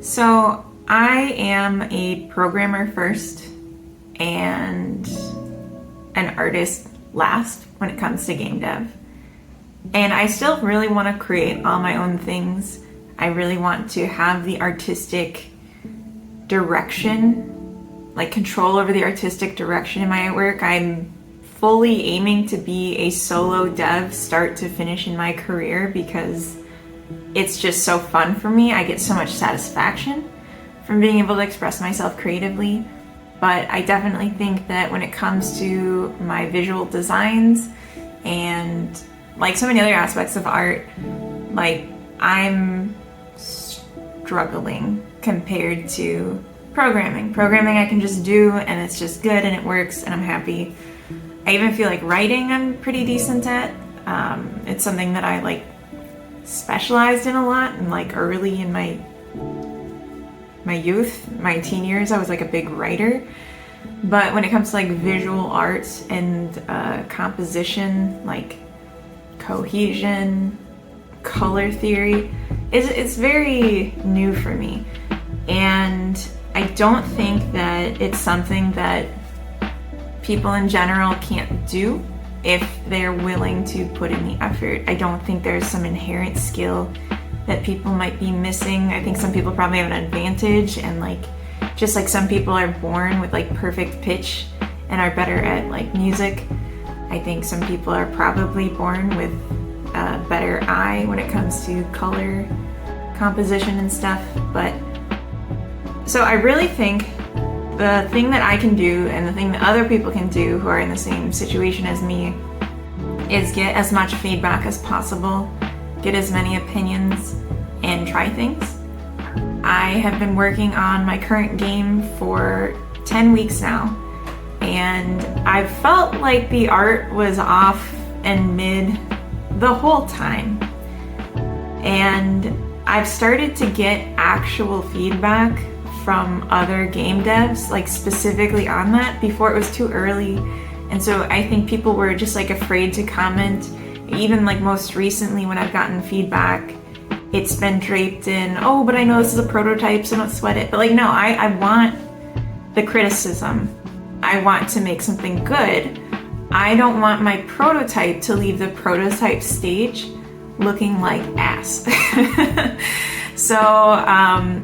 So I am a programmer first and an artist last when it comes to game dev. And I still really want to create all my own things. I really want to have the artistic direction, like control over the artistic direction in my work. I'm fully aiming to be a solo dev start to finish in my career because it's just so fun for me. I get so much satisfaction from being able to express myself creatively. But I definitely think that when it comes to my visual designs and like so many other aspects of art, like I'm struggling compared to programming. Programming I can just do and it's just good and it works and I'm happy. I even feel like writing I'm pretty decent at. It's something that I like specialized in a lot, and like early in my youth, my teen years, I was like a big writer. But when it comes to like visual arts and composition, like cohesion, color theory, it's very new for me. And I don't think that it's something that people in general can't do if they're willing to put in the effort. I don't think there's some inherent skill that people might be missing. I think some people probably have an advantage, and like just like some people are born with like perfect pitch and are better at like music, I think some people are probably born with a better eye when it comes to color composition and stuff. But so I really think the thing that I can do and the thing that other people can do who are in the same situation as me is get as much feedback as possible, get as many opinions, and try things. I have been working on my current game for 10 weeks now, and I felt like the art was off and mid the whole time. And I've started to get actual feedback from other game devs, like specifically on that, before it was too early. And so I think people were just like afraid to comment. Even like most recently when I've gotten feedback, it's been draped in, oh, but I know this is a prototype, so don't sweat it. But like, no, I want the criticism. I want to make something good. I don't want my prototype to leave the prototype stage looking like ass. So,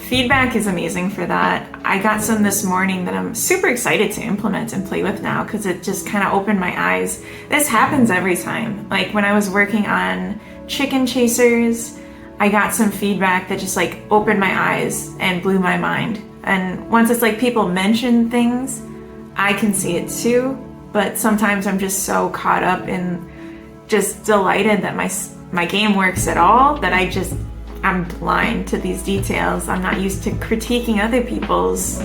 feedback is amazing for that. I got some this morning that I'm super excited to implement and play with now because it just kind of opened my eyes. This happens every time. Like when I was working on Chicken Chasers, I got some feedback that just like opened my eyes and blew my mind. And once it's like people mention things, I can see it too. But sometimes I'm just so caught up in just delighted that my game works at all that I'm blind to these details. I'm not used to critiquing other people's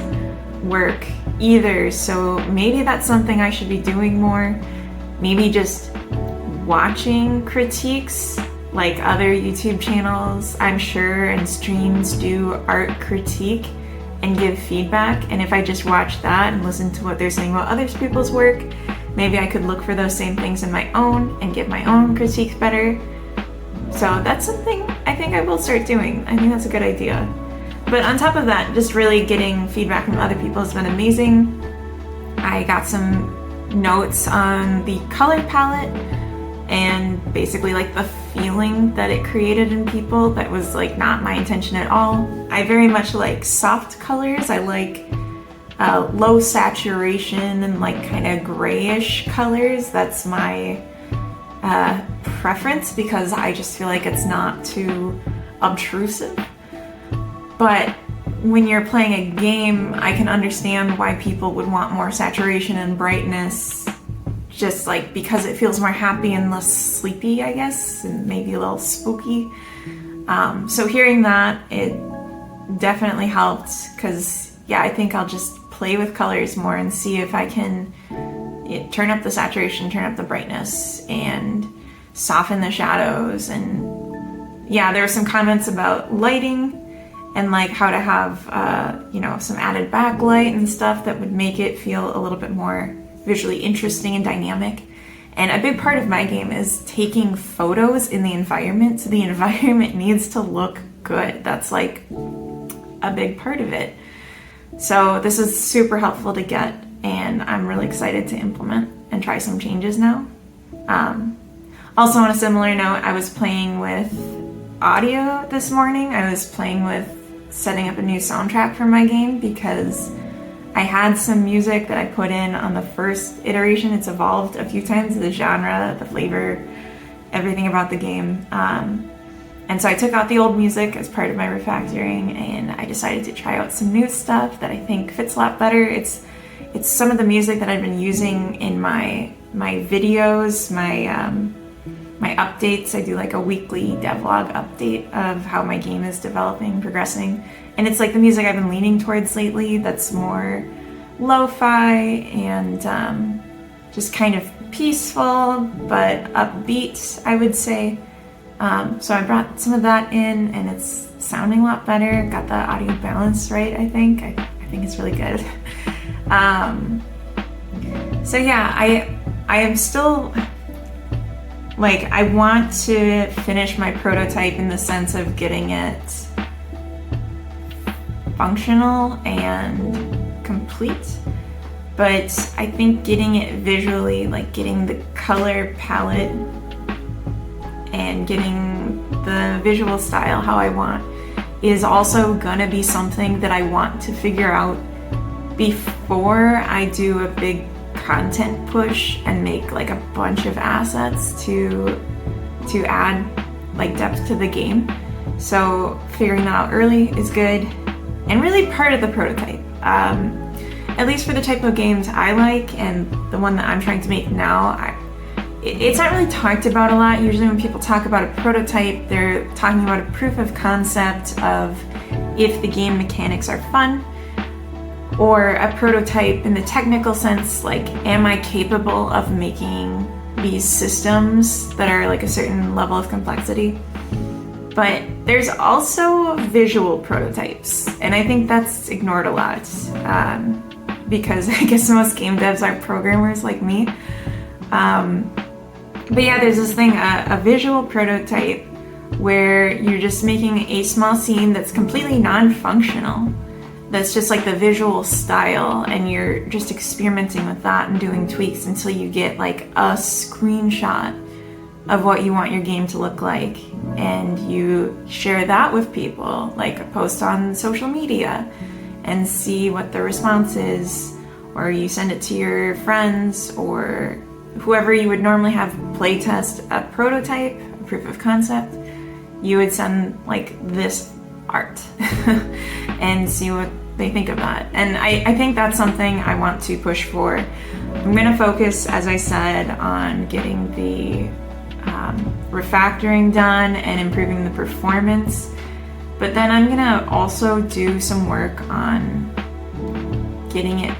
work either. So maybe that's something I should be doing more. Maybe just watching critiques like other YouTube channels, I'm sure, and streams do art critique and give feedback. And if I just watch that and listen to what they're saying about other people's work, maybe I could look for those same things in my own and give my own critiques better. So that's something I think I will start doing. I think that's a good idea. But on top of that, just really getting feedback from other people has been amazing. I got some notes on the color palette and basically like the feeling that it created in people that was like not my intention at all. I very much like soft colors. I like low saturation and like kind of grayish colors. That's my preference because I just feel like it's not too obtrusive. But when you're playing a game, I can understand why people would want more saturation and brightness, just like because it feels more happy and less sleepy, I guess, and maybe a little spooky. So hearing that, it definitely helped because yeah, I think I'll just play with colors more and see if I can turn up the saturation, turn up the brightness, and soften the shadows. And yeah, there were some comments about lighting and like how to have some added backlight and stuff that would make it feel a little bit more visually interesting and dynamic. And a big part of my game is taking photos in the environment, so the environment needs to look good. That's like a big part of it. So this is super helpful to get, and I'm really excited to implement and try some changes now. Also on a similar note, I was playing with audio this morning. I was playing with setting up a new soundtrack for my game because I had some music that I put in on the first iteration. It's evolved a few times, the genre, the flavor, everything about the game. And so I took out the old music as part of my refactoring, and I decided to try out some new stuff that I think fits a lot better. It's some of the music that I've been using in my videos, my updates. I do like a weekly devlog update of how my game is developing, progressing. And it's like the music I've been leaning towards lately that's more lo-fi and just kind of peaceful but upbeat, I would say. So I brought some of that in, and it's sounding a lot better. Got the audio balance right, I think. I think it's really good. So yeah, I am still, like, I want to finish my prototype in the sense of getting it functional and complete. But I think getting it visually, like getting the color palette and getting the visual style how I want, is also gonna be something that I want to figure out before I do a big content push and make like a bunch of assets to add like depth to the game. So figuring that out early is good and really part of the prototype. At least for the type of games I like and the one that I'm trying to make now, it's not really talked about a lot. Usually when people talk about a prototype, they're talking about a proof of concept of if the game mechanics are fun, or a prototype in the technical sense, like, am I capable of making these systems that are like a certain level of complexity? But there's also visual prototypes, and I think that's ignored a lot because I guess most game devs are programmers like me. But yeah, there's this thing, a visual prototype, where you're just making a small scene that's completely non-functional. That's just like the visual style, and you're just experimenting with that and doing tweaks until you get like a screenshot of what you want your game to look like, and you share that with people, like a post on social media, and see what the response is, or you send it to your friends or whoever you would normally have playtest a prototype, a proof of concept. You would send like this art and see what they think of that. And I think that's something I want to push for. I'm gonna focus, as I said, on getting the refactoring done and improving the performance, but then I'm gonna also do some work on getting it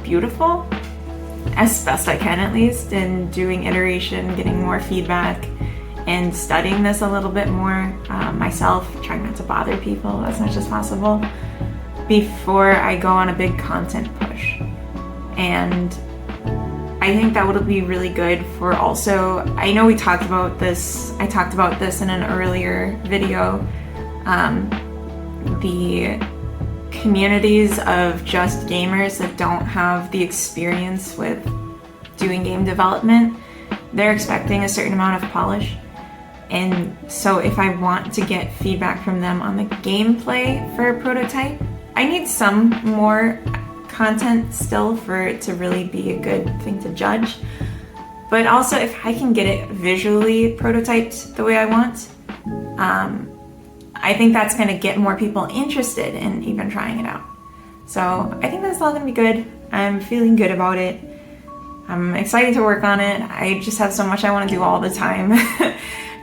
beautiful, as best I can at least, and doing iteration, getting more feedback, and studying this a little bit more myself, trying not to bother people as much as possible before I go on a big content push. And I think that would be really good for also, I know we talked about this, I talked about this in an earlier video, the communities of just gamers that don't have the experience with doing game development. They're expecting a certain amount of polish. And so if I want to get feedback from them on the gameplay for a prototype, I need some more content still for it to really be a good thing to judge. But also if I can get it visually prototyped the way I want, I think that's going to get more people interested in even trying it out. So I think that's all going to be good. I'm feeling good about it. I'm excited to work on it. I just have so much I want to do all the time.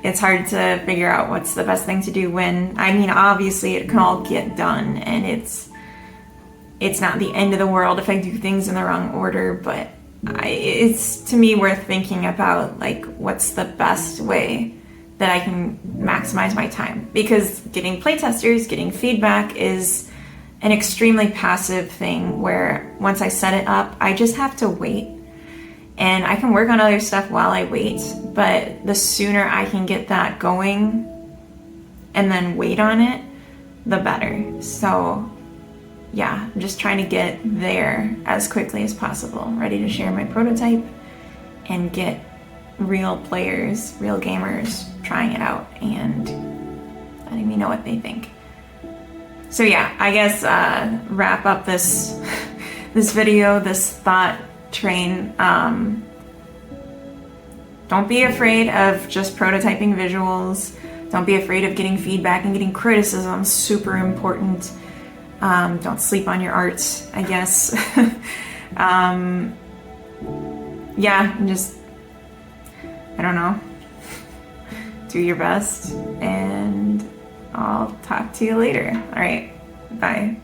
It's hard to figure out what's the best thing to do when. I mean, obviously it can all get done, and it's not the end of the world if I do things in the wrong order, but it's to me worth thinking about, like, what's the best way that I can maximize my time, because getting playtesters, getting feedback is an extremely passive thing where once I set it up, I just have to wait, and I can work on other stuff while I wait, but the sooner I can get that going and then wait on it, the better. So yeah, I'm just trying to get there as quickly as possible, ready to share my prototype and get real players, real gamers trying it out and letting me know what they think. So yeah, I guess wrap up this this video, this thought train. Don't be afraid of just prototyping visuals. Don't be afraid of getting feedback and getting criticism. Super important. Don't sleep on your art, I guess. Yeah, just, I don't know. Do your best, and I'll talk to you later. All right, bye.